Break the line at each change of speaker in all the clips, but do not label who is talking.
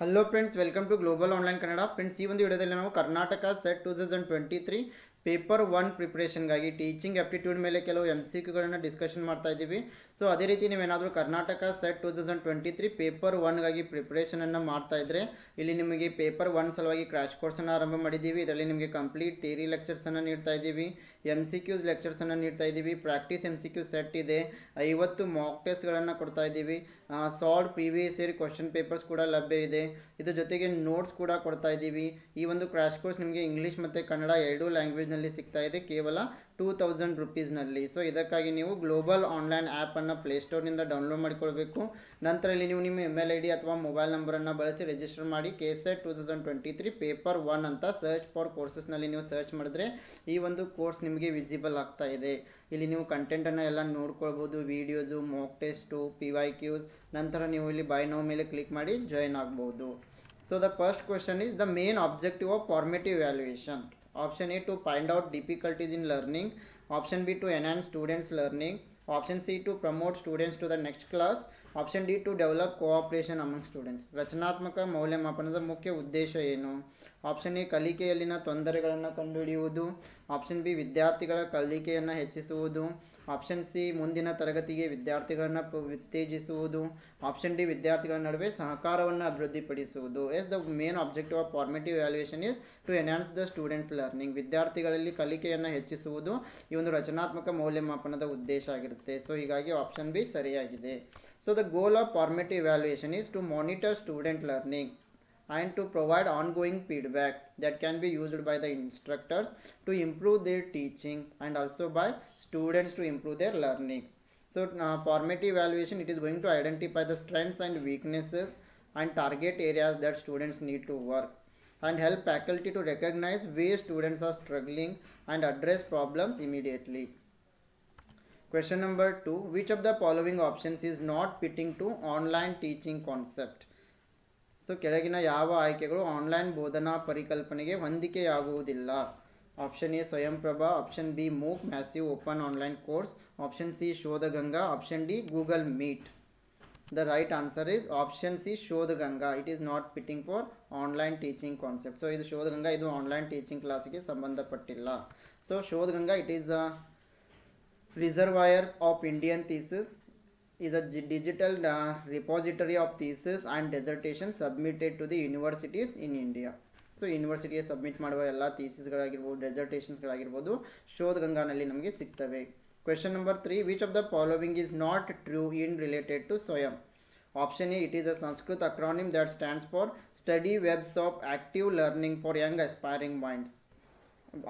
Hello friends, welcome to global online Kannada. Friends, ಈ ಒಂದು ವಿಡಿಯೋದಲ್ಲಿ ನಾವು ಕರ್ನಾಟಕ ಸೆಟ್ 2023 ಪೇಪರ್ 1 ಪ್ರಿಪ್ರೇಷನ್ಗಾಗಿ ಟೀಚಿಂಗ್ ಆಪ್ಟಿಟ್ಯೂಡ್ ಮೇಲೆ ಕೆಲವು MCQಗಳನ್ನು ಡಿಸ್ಕಷನ್ ಮಾಡ್ತಾ ಇದ್ದೀವಿ. ಸೊ ಅದೇ ರೀತಿ ನೀವೇನಾದರೂ ಕರ್ನಾಟಕ ಸೆಟ್ 2023 ಪೇಪರ್ 1ಗಾಗಿ ಪ್ರಿಪ್ರೇಷನನ್ನು ಮಾಡ್ತಾ ಇದ್ದರೆ ಇಲ್ಲಿ ನಿಮಗೆ ಪೇಪರ್ 1 ಸಲುವಾಗಿ ಕ್ರ್ಯಾಶ್ ಕೋರ್ಸನ್ನು ಆರಂಭ ಮಾಡಿದ್ದೀವಿ. ಇದರಲ್ಲಿ ನಿಮಗೆ ಕಂಪ್ಲೀಟ್ ಥಿಯರಿ ಲೆಕ್ಚರ್ಸನ್ನು ನೀಡ್ತಾ ಇದ್ದೀವಿ, MCQs ಲೆಕ್ಚರ್ಸನ್ನು ನೀಡ್ತಾ ಇದ್ದೀವಿ, ಪ್ರಾಕ್ಟೀಸ್ MCQ ಸೆಟ್ ಇದೆ, 50 ಮಾಕ್ ಟೆಸ್ಟ್ಗಳನ್ನು ಕೊಡ್ತಾ ಇದ್ದೀವಿ, solve previous year question papers ಕೂಡ ಲಭ್ಯ ಇದೆ. ಇದ್ರ ಜೊತೆಗೆ ನೋಟ್ಸ್ ಕೂಡ ಕೊಡ್ತಾ ಇದ್ದೀವಿ. ಈ ಒಂದು ಕ್ರ್ಯಾಶ್ ಕೋರ್ಸ್ ನಿಮಗೆ ಇಂಗ್ಲೀಷ್ ಮತ್ತು ಕನ್ನಡ ಎರಡೂ ಲ್ಯಾಂಗ್ವೇಜ್ನಲ್ಲಿ ಸಿಗ್ತಾ ಇದೆ ಕೇವಲ 2000 ರುಪೀಸ್ನಲ್ಲಿ. ಸೊ ಇದಕ್ಕಾಗಿ ನೀವು ಗ್ಲೋಬಲ್ ಆನ್ಲೈನ್ ಆ್ಯಪನ್ನು ಪ್ಲೇಸ್ಟೋರ್ನಿಂದ ಡೌನ್ಲೋಡ್ ಮಾಡಿಕೊಳ್ಬೇಕು. ನಂತರ ಇಲ್ಲಿ ನೀವು ನಿಮ್ಮ ಇಮೇಲ್ ID ಅಥವಾ ಮೊಬೈಲ್ ನಂಬರನ್ನು ಬಳಸಿ ರಿಜಿಸ್ಟರ್ ಮಾಡಿ KSET 2023 ಪೇಪರ್ 1 ಅಂತ ಸರ್ಚ್ ಫಾರ್ ಕೋರ್ಸಸ್ನಲ್ಲಿ ನೀವು ಸರ್ಚ್ ಮಾಡಿದ್ರೆ ಈ ಒಂದು ಕೋರ್ಸ್ ನಿಮಗೆ ವಿಸಿಬಲ್ ಆಗ್ತಾ ಇದೆ. ಇಲ್ಲಿ ನೀವು ಕಂಟೆಂಟನ್ನು ಎಲ್ಲ ನೋಡ್ಕೊಳ್ಬೋದು, ವೀಡಿಯೋಸು, ಮಾಕ್ ಟೆಸ್ಟು, PYQs. ನಂತರ ನೀವು ಇಲ್ಲಿ ಬೈ ನೌ ಮೇಲೆ ಕ್ಲಿಕ್ ಮಾಡಿ ಜಾಯಿನ್ ಆಗ್ಬೋದು. So the first question is the main objective of formative valuation. Option A, to find out difficulties in learning. Option B, to enhance students' learning. Option C, to promote students to the next class. Option D, to develop cooperation among students. ರಚನಾತ್ಮಕ ಮೌಲ್ಯಮಾಪನದ ಮುಖ್ಯ ಉದ್ದೇಶ ಏನು? Option A, ಕಲಿಕೆಯಲ್ಲಿನ ತೊಂದರೆಗಳನ್ನು ಕಂಡುಹಿಡಿಯುವುದು. Option B, ವಿದ್ಯಾರ್ಥಿಗಳ ಕಲಿಕೆಯನ್ನು ಹೆಚ್ಚಿಸುವುದು. ಆಪ್ಷನ್ ಸಿ, ಮುಂದಿನ ತರಗತಿಗೆ ವಿದ್ಯಾರ್ಥಿಗಳನ್ನು ಉತ್ತೇಜಿಸುವುದು. ಆಪ್ಷನ್ ಡಿ, ವಿದ್ಯಾರ್ಥಿಗಳ ನಡುವೆ ಸಹಕಾರವನ್ನು ಅಭಿವೃದ್ಧಿಪಡಿಸುವುದು. Yes, the main objective of formative valuation is to enhance the students learning. ವಿದ್ಯಾರ್ಥಿಗಳಲ್ಲಿ ಕಲಿಕೆಯನ್ನು ಹೆಚ್ಚಿಸುವುದು ಈ ಒಂದು ರಚನಾತ್ಮಕ ಮೌಲ್ಯಮಾಪನದ ಉದ್ದೇಶ ಆಗಿರುತ್ತೆ. ಸೊ ಹೀಗಾಗಿ ಆಪ್ಷನ್ ಬಿ ಸರಿಯಾಗಿದೆ. So the goal of formative valuation is to monitor student learning and to provide ongoing feedback that can be used by the instructors to improve their teaching and also by students to improve their learning. So formative evaluation, it is going to identify the strengths and weaknesses and target areas that students need to work and help faculty to recognize where students are struggling and address problems immediately. Question number 2, which of the following options is not fitting to online teaching concept? So ಕೆಳಗಿನ ಯಾವ ಆಯ್ಕೆಗಳು online ಬೋಧನಾ ಪರಿಕಲ್ಪನೆಗೆ ಹೊಂದಿಕೆಯಾಗುವುದಿಲ್ಲ? Option A, Swayamprabha. Option B, MOOC massive open online course. Option C, Shodhganga. Option D, Google Meet. The right answer is option C, Shodhganga. It is not fitting for online teaching concept. So ಇದು ಶೋಧಗಂಗಾ, ಇದು online teaching ಕ್ಲಾಸಿಗೆ ಸಂಬಂಧಪಟ್ಟಿಲ್ಲ. So Shodhganga, it is a reservoir of Indian thesis, is a digital repository of thesis and dissertation submitted to the universities in India. So ಯೂನಿವರ್ಸಿಟಿಗೆ submit ಮಾಡುವ ಎಲ್ಲ ಥೀಸಿಸ್ಗಳಾಗಿರ್ಬೋದು, ಡೆಸರ್ಟೇಷನ್ಸ್ಗಳಾಗಿರ್ಬೋದು ಶೋಧಗಂಗಾನಲ್ಲಿ ನಮಗೆ ಸಿಗ್ತವೆ. Question number 3, which of the following is not true in related to Swayam? Option A, it is a Sanskrit acronym that stands for study webs of active learning for young aspiring minds.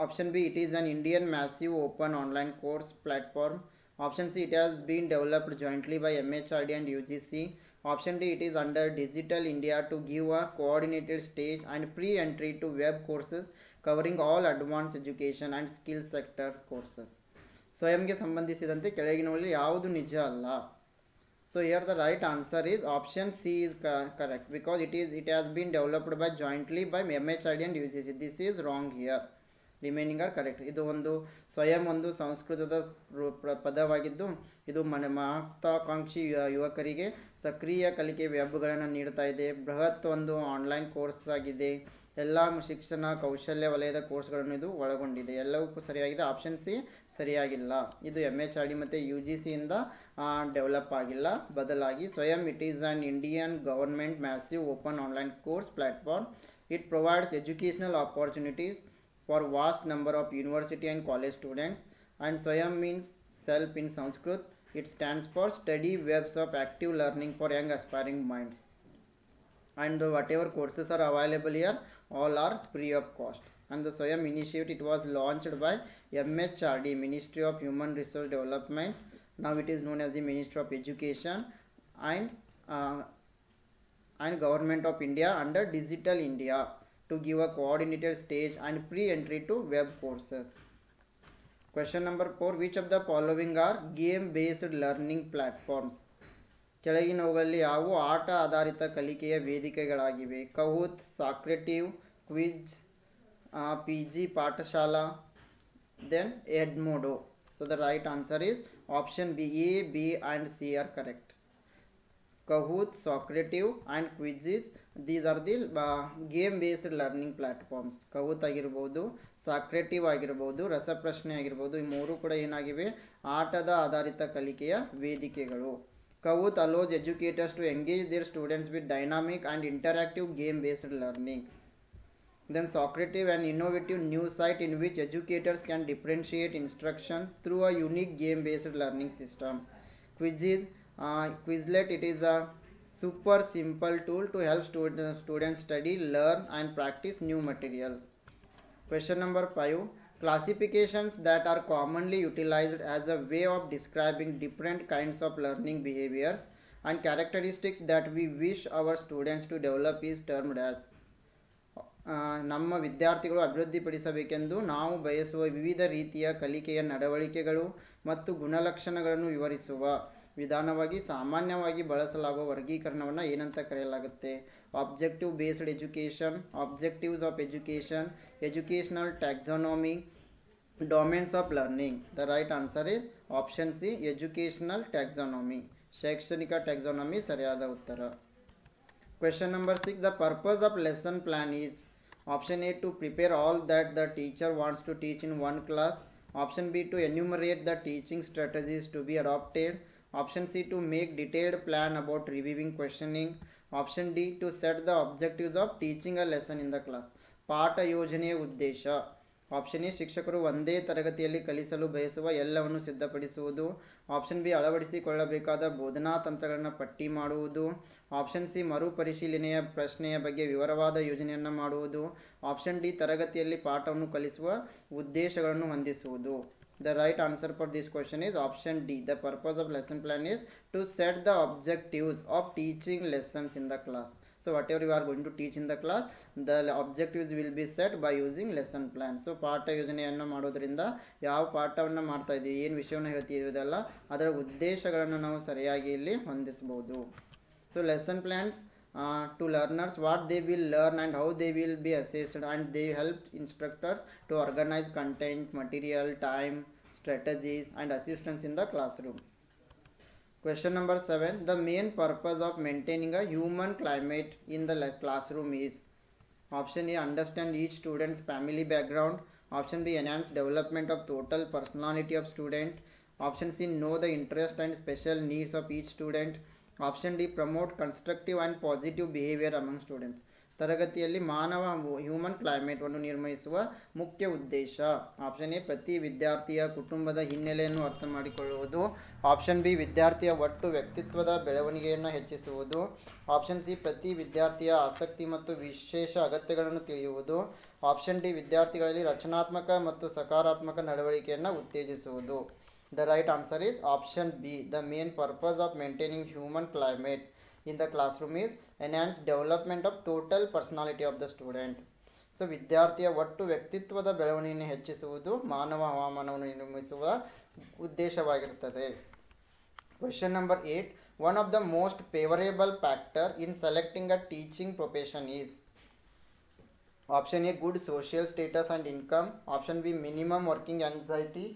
Option B, it is an Indian massive open online course platform. Option C, it has been developed jointly by MHRD and UGC. Option D, it is under Digital India to give a coordinated stage and pre-entry to web courses covering all advanced education and skill sector courses. ಸ್ವಯಂಗೆ ಸಂಬಂಧಿಸಿದಂತೆ ಕೆಳಗಿನವುಗಳಲ್ಲಿ ಯಾವುದು ನಿಜ ಅಲ್ಲ? So here the right answer is option C is correct because it has been developed by jointly by MHRD and UGC. This is wrong here. Remaining are correct. ಇದು ಒಂದು ಸ್ವಯಂ ಒಂದು ಸಂಸ್ಕೃತದ ಪದವಾಗಿದ್ದು ಇದು ಮಹತ್ವಾಕಾಂಕ್ಷಿ ಯುವಕರಿಗೆ ಸಕ್ರಿಯ ಕಲಿಕೆ ವೆಬ್ಗಳನ್ನು ನೀಡ್ತಾ ಇದೆ. ಬೃಹತ್ ಒಂದು ಆನ್ಲೈನ್ ಕೋರ್ಸ್ ಆಗಿದೆ. ಎಲ್ಲ ಶಿಕ್ಷಣ ಕೌಶಲ್ಯ ವಲಯದ ಕೋರ್ಸ್ಗಳನ್ನು ಇದು ಒಳಗೊಂಡಿದೆ. ಎಲ್ಲವೂ ಸರಿಯಾಗಿದೆ. ಆಪ್ಷನ್ ಸಿ ಸರಿಯಾಗಿಲ್ಲ. ಇದು MHRD ಮತ್ತು UGC ಇಂದ ಡೆವಲಪ್ ಆಗಿಲ್ಲ, ಬದಲಾಗಿ ಸ್ವಯಂ it is on Indian government massive open online course platform. It provides educational opportunities for vast number of university and college students, and Swayam means self in Sanskrit. It stands for study webs of active learning for young aspiring minds, and whatever courses are available here all are free of cost. And the Swayam initiative, it was launched by MHRD, Ministry of Human Resource Development. Now it is known as the Ministry of Education, and Government of India under Digital India to give a coordinated stage and pre-entry to web courses. Question number 4, which of the following are game-based learning platforms? ಕೆಳಗಿನವುಗಳಲ್ಲಿ ಯಾವುವು ಆಟ ಆಧಾರಿತ ಕಲಿಕೆಯ ವೇದಿಕೆಗಳಾಗಿವೆ? Kahoot, Socrative, quiz, PG Pathshala, then Edmodo. So the right answer is option B. A, B and C are correct. Kahoot, Socrative and Quizzes these are the game based learning platforms. Kahoot ಆಗಿರ್ಬೋದು, Socrative ಆಗಿರ್ಬೋದು, ರಸಪ್ರಶ್ನೆ ಆಗಿರ್ಬೋದು, ಈ ಮೂರು ಕೂಡ ಏನಾಗಿವೆ, ಆಟದ ಆಧಾರಿತ ಕಲಿಕೆಯ ವೇದಿಕೆಗಳು. Kahoot allows educators to engage their students with dynamic and interactive game based learning. Then Socrative, an innovative new site in which educators can differentiate instruction through a unique game-based learning system. Quizlet, it is a super simple tool to help students study, learn and practice new materials. Question number 5. Classifications that are commonly utilized as a way of describing different kinds of learning behaviors and characteristics that we wish our students to develop is termed as. ನಮ್ಮ ವಿದ್ಯಾರ್ಥಿಗಳು ಅಭಿವೃದ್ಧಿಪಡಿಸಬೇಕೆಂದು ನಾವು ಬಯಸುವ ವಿವಿಧ ರೀತಿಯ ಕಲಿಕೆಯ ನಡವಳಿಕೆಗಳು ಮತ್ತು ಗುಣಲಕ್ಷಣಗಳನ್ನು ವಿವರಿಸುವ ವಿಧಾನವಾಗಿ ಸಾಮಾನ್ಯವಾಗಿ ಬಳಸಲಾಗುವ ವರ್ಗೀಕರಣವನ್ನು ಏನಂತ ಕರೆಯಲಾಗುತ್ತೆ? Objective based education, objectives of education, educational taxonomy, domains of learning. The right answer is option C, educational taxonomy. ಶೈಕ್ಷಣಿಕ ಟ್ಯಾಕ್ಸಾನಮಿ ಸರಿಯಾದ ಉತ್ತರ. Question number 6. The purpose of lesson plan is option A to prepare all that the teacher wants to teach in one class, option B to enumerate the teaching strategies to be adopted, option C to make detailed plan about reviewing questioning, option D to set the objectives of teaching a lesson in the class. ಪಾಠ ಯೋಜನೆಯ ಉದ್ದೇಶ. Option A ಶಿಕ್ಷಕರು ಒಂದೇ ತರಗತಿಯಲ್ಲಿ ಕಲಿಸಲು ಬಯಸುವ ಎಲ್ಲವನ್ನು ಸಿದ್ಧಪಡಿಸುವುದು, option B ಅಳವಡಿಸಿಕೊಳ್ಳಬೇಕಾದ ಬೋಧನಾ ತಂತ್ರಗಳನ್ನು ಪಟ್ಟಿ ಮಾಡುವುದು, ಆಪ್ಷನ್ ಸಿ ಮರುಪರಿಶೀಲನೆಯ ಪ್ರಶ್ನೆಯ ಬಗ್ಗೆ ವಿವರವಾದ ಯೋಜನೆಯನ್ನು ಮಾಡುವುದು, ಆಪ್ಷನ್ ಡಿ ತರಗತಿಯಲ್ಲಿ ಪಾಠವನ್ನು ಕಲಿಸುವ ಉದ್ದೇಶಗಳನ್ನು ಹೊಂದಿಸುವುದು. The right answer for this question is option D. The purpose of lesson plan is to set the objectives of teaching lessons in the class. So whatever you are going to teach in the class, the objectives will be set by using lesson plan. So ಪಾಠ ಯೋಜನೆಯನ್ನು ಮಾಡೋದ್ರಿಂದ ಯಾವ ಪಾಠವನ್ನು ಮಾಡ್ತಾ ಇದ್ದೀವಿ, ಏನು ವಿಷಯವನ್ನು ಹೇಳ್ತಿದ್ದೀವಲ್ಲ ಅದರ ಉದ್ದೇಶಗಳನ್ನು ನಾವು ಸರಿಯಾಗಿ ಇಲ್ಲಿ ಹೊಂದಿಸಬಹುದು. So lesson plans to learners, what they will learn and how they will be assessed, and they help instructors to organize content, material, time, strategies and assistance in the classroom. Question number 7. The main purpose of maintaining a human climate in the classroom is option A understand each student's family background, option B enhance development of total personality of student, option C know the interest and special needs of each student, option D promote constructive and positive behaviour among students. ತರಗತಿಯಲ್ಲಿ ಮಾನವ human ಕ್ಲೈಮೇಟನ್ನು ನಿರ್ಮಿಸುವ ಮುಖ್ಯ ಉದ್ದೇಶ. Option A ಪ್ರತಿ ವಿದ್ಯಾರ್ಥಿಯ ಕುಟುಂಬದ ಹಿನ್ನೆಲೆಯನ್ನು ಅರ್ಥ ಮಾಡಿಕೊಳ್ಳುವುದು, ಆಪ್ಷನ್ ಬಿ ವಿದ್ಯಾರ್ಥಿಯ ಒಟ್ಟು ವ್ಯಕ್ತಿತ್ವದ ಬೆಳವಣಿಗೆಯನ್ನು ಹೆಚ್ಚಿಸುವುದು, ಆಪ್ಷನ್ ಸಿ ಪ್ರತಿ ವಿದ್ಯಾರ್ಥಿಯ ಆಸಕ್ತಿ ಮತ್ತು ವಿಶೇಷ ಅಗತ್ಯಗಳನ್ನು ತಿಳಿಯುವುದು, ಆಪ್ಷನ್ ಡಿ ವಿದ್ಯಾರ್ಥಿಗಳಲ್ಲಿ ರಚನಾತ್ಮಕ ಮತ್ತು ಸಕಾರಾತ್ಮಕ ನಡವಳಿಕೆಯನ್ನು ಉತ್ತೇಜಿಸುವುದು. The right answer is option B. The main purpose of maintaining human climate in the classroom is enhance development of total personality of the student. So ವಿದ್ಯಾರ್ಥಿಯ ಒಟ್ಟು ವ್ಯಕ್ತಿತ್ವದ ಬೆಳವಣಿಗೆಯನ್ನು ಹೆಚ್ಚಿಸುವುದು ಮಾನವ ಹವಾಮಾನವನ್ನು ನಿರ್ಮಿಸುವ ಉದ್ದೇಶವಾಗಿರುತ್ತದೆ. Question number 8. One of the most favorable factor in selecting a teaching profession is option A good social status and income, option B minimum working anxiety,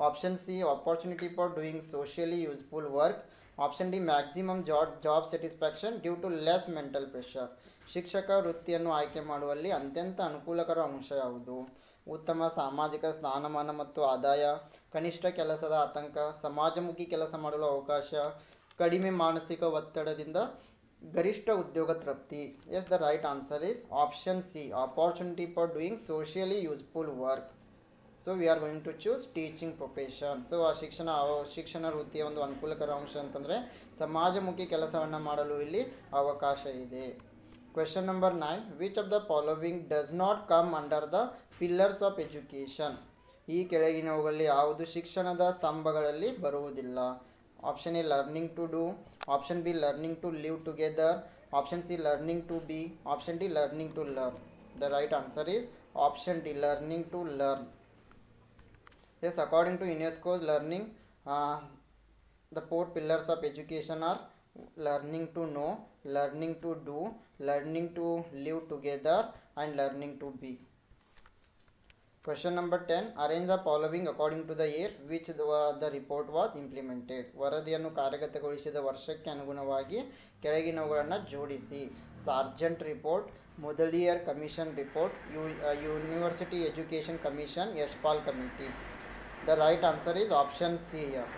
option C opportunity for doing socially useful work, option D maximum job satisfaction due to less mental pressure. ಶಿಕ್ಷಕ ವೃತ್ತಿಯನ್ನು ಆಯ್ಕೆ ಮಾಡುವಲ್ಲಿ ಅತ್ಯಂತ ಅನುಕೂಲಕರ ಅಂಶ ಯಾವುದು? ಉತ್ತಮ ಸಾಮಾಜಿಕ ಸ್ಥಾನಮಾನ ಮತ್ತು ಆದಾಯ, ಕನಿಷ್ಠ ಕೆಲಸದ ಆತಂಕ, ಸಮಾಜಮುಖಿ ಕೆಲಸ ಮಾಡಲು ಅವಕಾಶ, ಕಡಿಮೆ ಮಾನಸಿಕ ಒತ್ತಡದಿಂದ ಗರಿಷ್ಠ ಉದ್ಯೋಗ ತೃಪ್ತಿ. Yes, the right answer is option C opportunity for doing socially useful work. So we are going to choose teaching profession. So ಆ ಶಿಕ್ಷಣ ವೃತ್ತಿಯ ಒಂದು ಅನುಕೂಲಕರ ಅಂಶ ಅಂತಂದರೆ ಸಮಾಜಮುಖಿ ಕೆಲಸವನ್ನು ಮಾಡಲು ಇಲ್ಲಿ ಅವಕಾಶ ಇದೆ. Question number 9. Which of the following does not come under the pillars of education? ಈ ಕೆಳಗಿನವುಗಳಲ್ಲಿ ಯಾವುದು ಶಿಕ್ಷಣದ ಸ್ತಂಭಗಳಲ್ಲಿ ಬರುವುದಿಲ್ಲ? Option A learning to do, option B learning to live together, option C learning to be, option D learning to learn. The right answer is option D learning to learn. Yes, according to UNESCO's learning, the 4 pillars of education are learning to know, learning to do, learning to live together and learning to be. Question number 10. Arrange the following according to the year which the report was implemented. ವರದಿಯನ್ನು ಕಾರ್ಯಗತಗೊಳಿಸಿದ ವರ್ಷಕ್ಕೆ ಅನುಗುಣವಾಗಿ ಕೆಳಗಿನವುಗಳನ್ನು ಜೋಡಿಸಿ. Sargent report, Mudaliar Commission report, University Education Commission, Yashpal Committee. The right answer is option C here.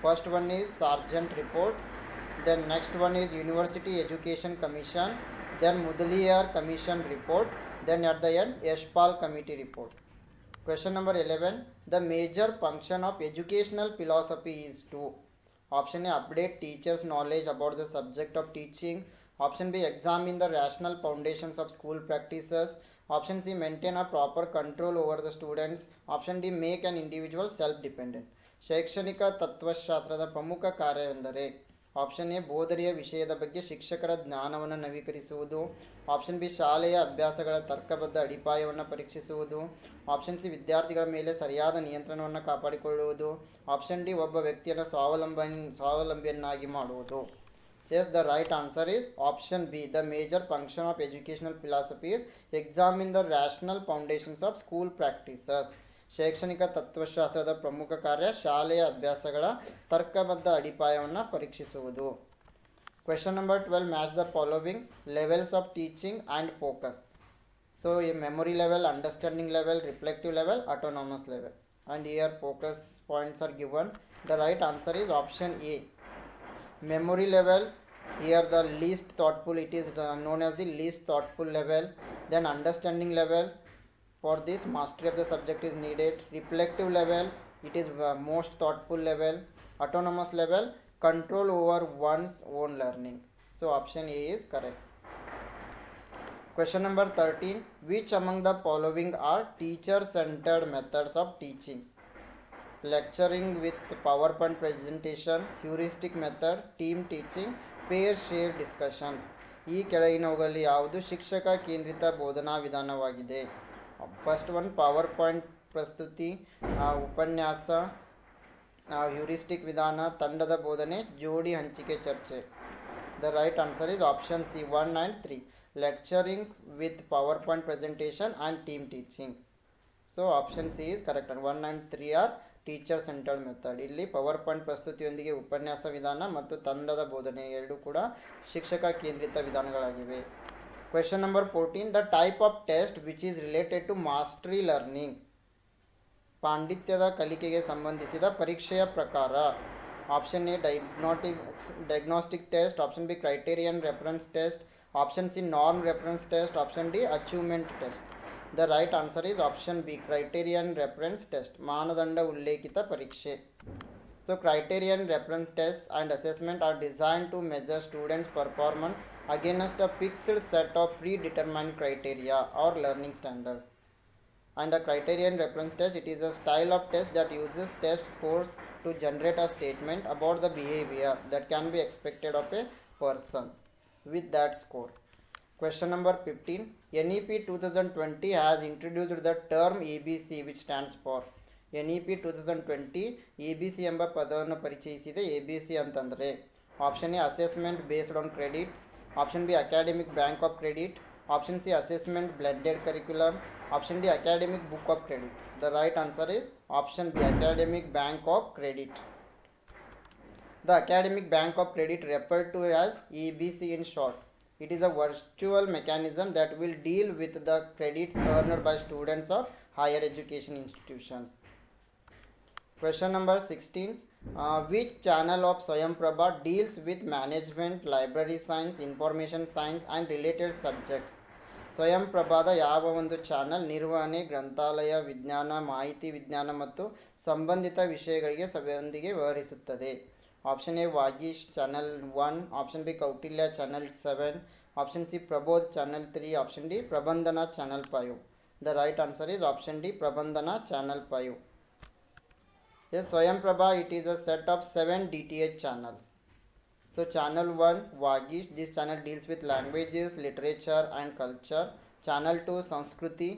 First one is Sargent report, then next one is University Education Commission, then Mudaliar Commission report, then at the end Yashpal Committee report. Question number 11. The major function of educational philosophy is to: option A, update teachers' knowledge about the subject of teaching. Option B, examine the rational foundations of school practices. Option C, maintain a proper control over the students. Option D, make an individual self-dependent. ಶೈಕ್ಷಣಿಕ ತತ್ವಶಾಸ್ತ್ರದ ಪ್ರಮುಖ ಕಾರ್ಯವೆಂದರೆ: option A, ಬೋಧನೆಯ ವಿಷಯದ ಬಗ್ಗೆ ಶಿಕ್ಷಕರ ಜ್ಞಾನವನ್ನು ನವೀಕರಿಸುವುದು. Option B, ಶಾಲೆಯ ಅಭ್ಯಾಸಗಳ ತರ್ಕಬದ್ಧ ಅಡಿಪಾಯವನ್ನು ಪರೀಕ್ಷಿಸುವುದು. ಆಪ್ಷನ್ ಸಿ, ವಿದ್ಯಾರ್ಥಿಗಳ ಮೇಲೆ ಸರಿಯಾದ ನಿಯಂತ್ರಣವನ್ನು ಕಾಪಾಡಿಕೊಳ್ಳುವುದು. ಆಪ್ಷನ್ ಡಿ, ಒಬ್ಬ ವ್ಯಕ್ತಿಯನ್ನು ಸ್ವಾವಲಂಬಿಯನ್ನಾಗಿ ಮಾಡುವುದು. Yes, the right answer is option B. The major function of educational philosophy is examine the rational foundations of school practices. ಶೈಕ್ಷಣಿಕ ತತ್ವಶಾಸ್ತ್ರದ ಪ್ರಮುಖ ಕಾರ್ಯ ಶಾಲೆಯ ಅಭ್ಯಾಸಗಳ ತರ್ಕಬದ್ಧ ಅಡಿಪಾಯವನ್ನು ಪರೀಕ್ಷಿಸುವುದು. Question number 12. Match the following levels of teaching and focus. So, a memory level, understanding level, reflective level, autonomous level. And here focus points are given. The right answer is option A. Memory level, here the least thoughtful, it is known as the least thoughtful level. Then understanding level, for this mastery of the subject is needed. Reflective level, it is most thoughtful level. Autonomous level, control over one's own learning. So option A is correct. Question number 13. Which among the following are teacher centered methods of teaching? Lecturing with PowerPoint presentation, heuristic method, team teaching, pair share discussions. ಈ ಕೆಳಗಿನವುಗಳಲ್ಲಿ ಯಾವುದು ಶಿಕ್ಷಕ ಕೇಂದ್ರಿತ ಬೋಧನಾ ವಿಧಾನವಾಗಿದೆ? First one power point ಪ್ರಸ್ತುತಿ, ಉಪನ್ಯಾಸ, heuristic ವಿಧಾನ, ತಂಡದ ಬೋಧನೆ, ಜೋಡಿ ಹಂಚಿಕೆ ಚರ್ಚೆ. The right answer is option C 1 and 3. lecturing with PowerPoint presentation and team teaching. So option C is correct. And 1 and 3 are teacher centred method. ಇಲ್ಲಿ ಪವರ್ ಪಾಯಿಂಟ್ ಪ್ರಸ್ತುತಿಯೊಂದಿಗೆ ಉಪನ್ಯಾಸ ವಿಧಾನ ಮತ್ತು ತಂಡದ ಬೋಧನೆ ಎರಡೂ ಕೂಡ ಶಿಕ್ಷಕ ಕೇಂದ್ರಿತ ವಿಧಾನಗಳಾಗಿವೆ. Question number 14. The type of test which is related to mastery learning. ಪಾಂಡಿತ್ಯದ ಕಲಿಕೆಗೆ ಸಂಬಂಧಿಸಿದ ಪರೀಕ್ಷೆಯ ಪ್ರಕಾರ. Option A diagnostic test, option B criterion reference test, option C norm reference test, option D achievement test. The right answer is option B, criterion reference test, ಮಾನದಂಡ ಉಲ್ಲೇಖಿತ ಪರೀಕ್ಷೆ. So criterion reference tests and assessment are designed to measure students' performance against a fixed set of predetermined criteria or learning standards. And a criterion reference test, it is a style of test that uses test scores to generate a statement about the behavior that can be expected of a person with that score. Question number 15. NEP 2020 has introduced the term ABC which stands for. NEP 2020 ABC ಎಂಬ ಪದವನ್ನು ಪರಿಚಯಿಸಿದೆ. ABC ಅಂತಂದರೆ option A assessment based on credits, option B academic bank of credit, option C assessment blended curriculum, option D academic book of credit. The right answer is option B, academic bank of credit. The academic bank of credit referred to as ABC in short. It is a virtual mechanism that will deal with the credits earned by students of higher education institutions. Question number 16. Which channel of Swayamprabha deals with management, library science, information science and related subjects? ಸ್ವಯಂಪ್ರಭಾದ ಯಾವ ಒಂದು channel ನಿರ್ವಹಣೆ, ಗ್ರಂಥಾಲಯ ವಿಜ್ಞಾನ, ಮಾಹಿತಿ ವಿಜ್ಞಾನ ಮತ್ತು ಸಂಬಂಧಿತ ವಿಷಯಗಳಿಗೆ ಸಭೆಯೊಂದಿಗೆ ವ್ಯವಹರಿಸುತ್ತದೆ? Option A Vagish channel 1, option B Kautilya channel 7, option C Prabodh channel 3, option D Prabandhan channel 5. The right answer is option D Prabandhan channel 5. Yes, Swayamprabha, it is a set of 7 DTH channels. So channel 1 Vagish, this channel deals with languages, literature and culture. Channel 2 Sanskriti,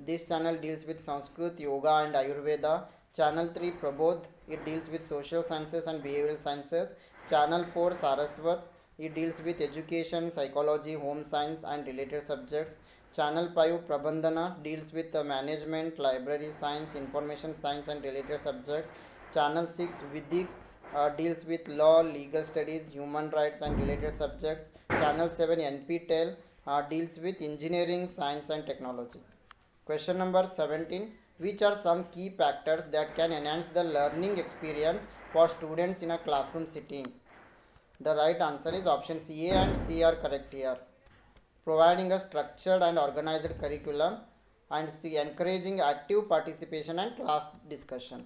this channel deals with Sanskrit, yoga and Ayurveda. Channel 3 Prabodh, it deals with social sciences and behavioral sciences. Channel 4 Saraswat, it deals with education, psychology, home science and related subjects. Channel 5 Prabandhana deals with management, library science, information science and related subjects. Channel 6 Vidik deals with law, legal studies, human rights and related subjects. Channel 7 NPTEL deals with engineering, science and technology. Question number 17. Which are some key factors that can enhance the learning experience for students in a classroom setting? The right answer is option C. A and C are correct here. Providing a structured and organized curriculum, and C. Encouraging active participation and class discussions.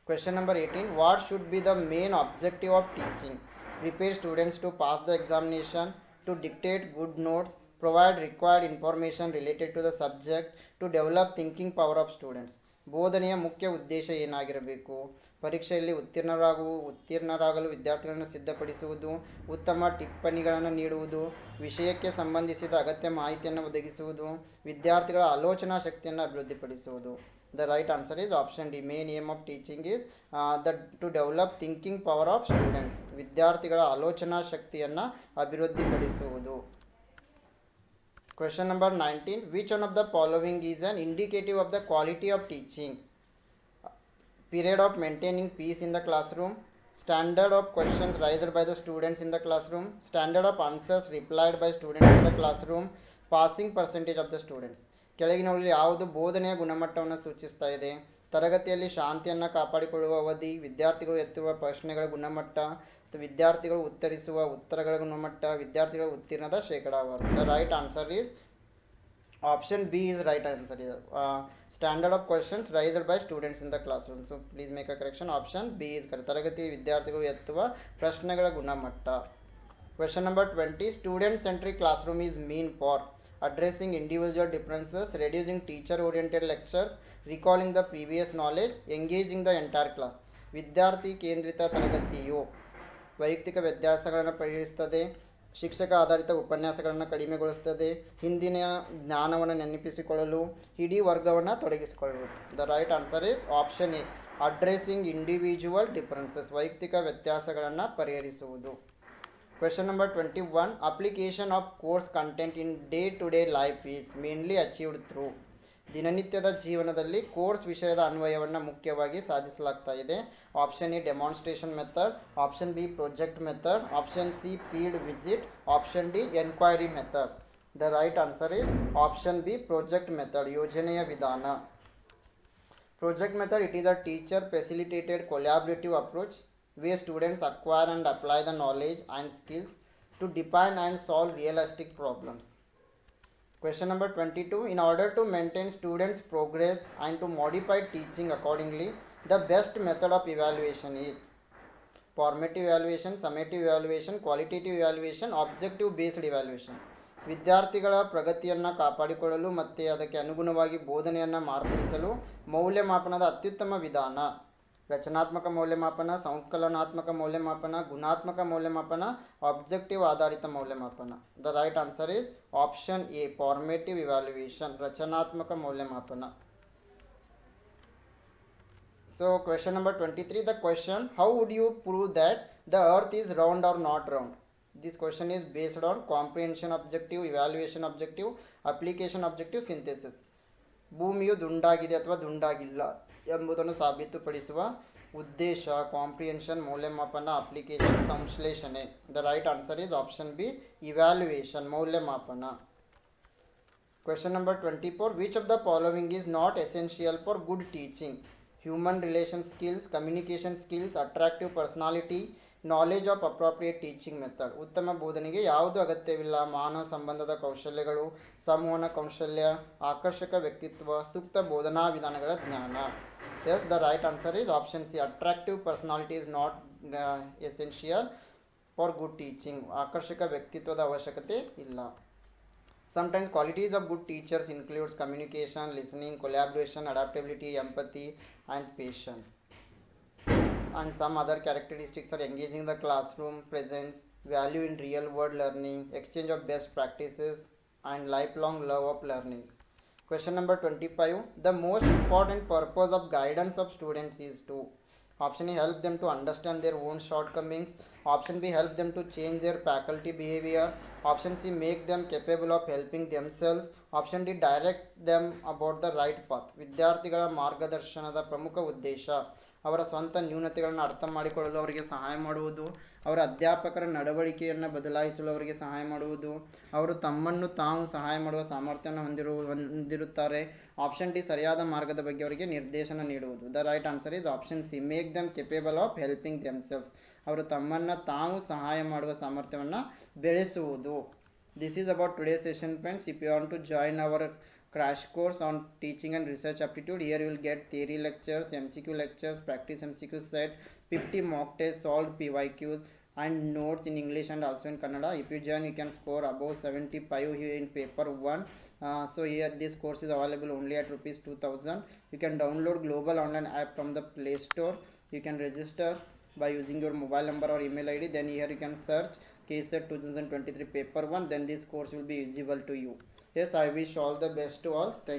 Question number 18. What should be the main objective of teaching? Prepare students to pass the examination, to dictate good notes, provide required information related to the subject, to develop thinking power of students. ಬೋಧನೆಯ ಮುಖ್ಯ ಉದ್ದೇಶ ಏನಾಗಿರಬೇಕು? ಪರೀಕ್ಷೆಯಲ್ಲಿ ಉತ್ತೀರ್ಣರಾಗಲು ವಿದ್ಯಾರ್ಥಿಗಳನ್ನು ಸಿದ್ಧಪಡಿಸುವುದು, ಉತ್ತಮ ಟಿಪ್ಪಣಿಗಳನ್ನು ನೀಡುವುದು, ವಿಷಯಕ್ಕೆ ಸಂಬಂಧಿಸಿದ ಅಗತ್ಯ ಮಾಹಿತಿಯನ್ನು ಒದಗಿಸುವುದು, ವಿದ್ಯಾರ್ಥಿಗಳ ಆಲೋಚನಾ ಶಕ್ತಿಯನ್ನು ಅಭಿವೃದ್ಧಿಪಡಿಸುವುದು. The right answer is option D. Main aim of teaching is to develop thinking power of students. ವಿದ್ಯಾರ್ಥಿಗಳ ಆಲೋಚನಾ ಶಕ್ತಿಯನ್ನು ಅಭಿವೃದ್ಧಿಪಡಿಸುವುದು. Question number 19. Which one of the following is an indicative of the quality of teaching? Period of maintaining peace in the classroom, standard of questions raised by the students in the classroom, standard of answers replied by students in the classroom, passing percentage of the students. ಕೆಳಗಿನವುಗಳಲ್ಲಿ ಯಾವುದು ಬೋಧನೆಯ ಗುಣಮಟ್ಟವನ್ನು ಸೂಚಿಸ್ತಾ ಇದೆ? ತರಗತಿಯಲ್ಲಿ ಶಾಂತಿಯನ್ನು ಕಾಪಾಡಿಕೊಳ್ಳುವ ಅವಧಿ, ವಿದ್ಯಾರ್ಥಿಗಳು ಎತ್ತುವ ಪ್ರಶ್ನೆಗಳ ಗುಣಮಟ್ಟ, ವಿದ್ಯಾರ್ಥಿಗಳು ಉತ್ತರಿಸುವ ಉತ್ತರಗಳ ಗುಣಮಟ್ಟ, ವಿದ್ಯಾರ್ಥಿಗಳ ಉತ್ತೀರ್ಣದ ಶೇಕಡಾವಾರು. The right answer is option B is right answer. Standard of questions raised by students in the classroom. So please make a correction. Option B is correct. ತರಗತಿ ವಿದ್ಯಾರ್ಥಿಗಳು ಎತ್ತುವ ಪ್ರಶ್ನೆಗಳ ಗುಣಮಟ್ಟ. Question number 20. Student centric classroom is mean for addressing individual differences, reducing teacher oriented lectures, recalling the previous knowledge, engaging the entire class. ವಿದ್ಯಾರ್ಥಿ ಕೇಂದ್ರಿತ ತರಗತಿಯು ವೈಯಕ್ತಿಕ ವ್ಯತ್ಯಾಸಗಳನ್ನು ಪರಿಹರಿಸುತ್ತದೆ, ಶಿಕ್ಷಕ ಆಧಾರಿತ ಉಪನ್ಯಾಸಗಳನ್ನು ಕಡಿಮೆಗೊಳಿಸುತ್ತದೆ, ಹಿಂದಿನ ಜ್ಞಾನವನ್ನು ನೆನಪಿಸಿಕೊಳ್ಳಲು ಇಡೀ ವರ್ಗವನ್ನು ತೊಡಗಿಸಿಕೊಳ್ಳುವುದು. The right answer is option A. Addressing individual differences, ವೈಯಕ್ತಿಕ ವ್ಯತ್ಯಾಸಗಳನ್ನು ಪರಿಹರಿಸುವುದು. Question number 21. Application of course content in day-to-day life is mainly achieved through. ದಿನನಿತ್ಯದ ಜೀವನದಲ್ಲಿ ಕೋರ್ಸ್ ವಿಷಯದ ಅನ್ವಯವನ್ನು ಮುಖ್ಯವಾಗಿ ಸಾಧಿಸಲಾಗ್ತಾ ಇದೆ. Option A demonstration method, option B project method, option C field visit, option D enquiry method. The right answer is option B project method, ಯೋಜನೆಯ ವಿಧಾನ. Project method, it is a teacher facilitated collaborative approach where students acquire and apply the knowledge and skills to define and solve realistic problems. Question number 22. In order to maintain students' progress and to modify teaching accordingly, the best method of evaluation is formative evaluation, summative evaluation, qualitative evaluation, objective based evaluation. ವಿದ್ಯಾರ್ಥಿಗಳ ಪ್ರಗತಿಯನ್ನು ಕಾಪಾಡಿಕೊಳ್ಳಲು ಮತ್ತು ಅದಕ್ಕೆ ಅನುಗುಣವಾಗಿ ಬೋಧನೆಯನ್ನು ಮಾರ್ಪಡಿಸಲು ಮೌಲ್ಯಮಾಪನದ ಅತ್ಯುತ್ತಮ ವಿಧಾನ ರಚನಾತ್ಮಕ ಮೌಲ್ಯಮಾಪನ, ಸಂಕಲನಾತ್ಮಕ ಮೌಲ್ಯಮಾಪನ, ಗುಣಾತ್ಮಕ ಮೌಲ್ಯಮಾಪನ, ಆಬ್ಜೆಕ್ಟಿವ್ ಆಧಾರಿತ ಮೌಲ್ಯಮಾಪನ. The right answer is option A formative evaluation, ರಚನಾತ್ಮಕ ಮೌಲ್ಯಮಾಪನ. So question number 23. The question, how would you prove that the earth is round or not round? This question is based on comprehension objective, evaluation objective, application objective, synthesis. ಭೂಮಿಯು ದುಂಡಾಗಿದೆ ಅಥವಾ ದುಂಡಾಗಿಲ್ಲ ಎಂಬುದನ್ನು ಸಾಬೀತುಪಡಿಸುವ ಉದ್ದೇಶ, comprehension, ಮೌಲ್ಯಮಾಪನ, application, ಸಂಶ್ಲೇಷಣೆ. The right answer is option B evaluation, ಮೌಲ್ಯಮಾಪನ. Question number 24. Which of the following is not essential for good teaching? Human relation skills, communication skills, attractive personality, knowledge of appropriate teaching method. ಉತ್ತಮ ಬೋಧನೆಗೆ ಯಾವುದು ಅಗತ್ಯವಿಲ್ಲ? ಮಾನವ ಸಂಬಂಧದ ಕೌಶಲ್ಯಗಳು, ಸಂವಹನ ಕೌಶಲ್ಯ, ಆಕರ್ಷಕ ವ್ಯಕ್ತಿತ್ವ, ಸೂಕ್ತ ಬೋಧನಾ ವಿಧಾನಗಳ ಜ್ಞಾನ. Yes, the right answer is option C. Attractive personality is not essential for good teaching. ಆಕರ್ಷಕ ವ್ಯಕ್ತಿತ್ವದ ಅವಶ್ಯಕತೆ ಇಲ್ಲ. Sometimes qualities of good teachers includes communication, listening, collaboration, adaptability, empathy and patience. And some other characteristics are engaging the classroom, presence, value in real world learning, exchange of best practices and lifelong love of learning. Question number 25. The most important purpose of guidance of students is to option A, help them to understand their own shortcomings. Option B, help them to change their faculty behavior. Option C, make them capable of helping themselves. Option D, direct them about the right path. ವಿದ್ಯಾರ್ಥಿಗಳ ಮಾರ್ಗದರ್ಶನದ ಪ್ರಮುಖ ಉದ್ದೇಶ. ಅವರ ಸ್ವಂತ ನ್ಯೂನತೆಗಳನ್ನು ಅರ್ಥ ಮಾಡಿಕೊಳ್ಳಲು ಅವರಿಗೆ ಸಹಾಯ ಮಾಡುವುದು, ಅವರ ಅಧ್ಯಾಪಕರ ನಡವಳಿಕೆಯನ್ನು ಬದಲಾಯಿಸಲು ಅವರಿಗೆ ಸಹಾಯ ಮಾಡುವುದು, ಅವರು ತಮ್ಮನ್ನು ತಾವು ಸಹಾಯ ಮಾಡುವ ಸಾಮರ್ಥ್ಯವನ್ನು ಹೊಂದಿರುತ್ತಾರೆ. ಆಪ್ಷನ್ ಡಿ ಸರಿಯಾದ ಮಾರ್ಗದ ಬಗ್ಗೆ ಅವರಿಗೆ ನಿರ್ದೇಶನ ನೀಡುವುದು. The right answer is option C, make them capable of helping themselves. ಅವರು ತಮ್ಮನ್ನು ತಾವು ಸಹಾಯ ಮಾಡುವ ಸಾಮರ್ಥ್ಯವನ್ನು ಬೆಳೆಸುವುದು. This is about today's session, friends. If you want to join our crash course on teaching and research aptitude, here you will get theory lectures, MCQ lectures, practice MCQ set, 50 mock tests, solved PYQs and notes in English and also in Kannada. If you join, you can score above 75 here in paper 1. So here this course is available only at rupees 2000. You can download global online app from the Play Store. You can register by using your mobile number or email ID. Then here you can search KSET 2023 paper 1. Then this course will be visible to you. Yes, I wish all the best to all. Thank you.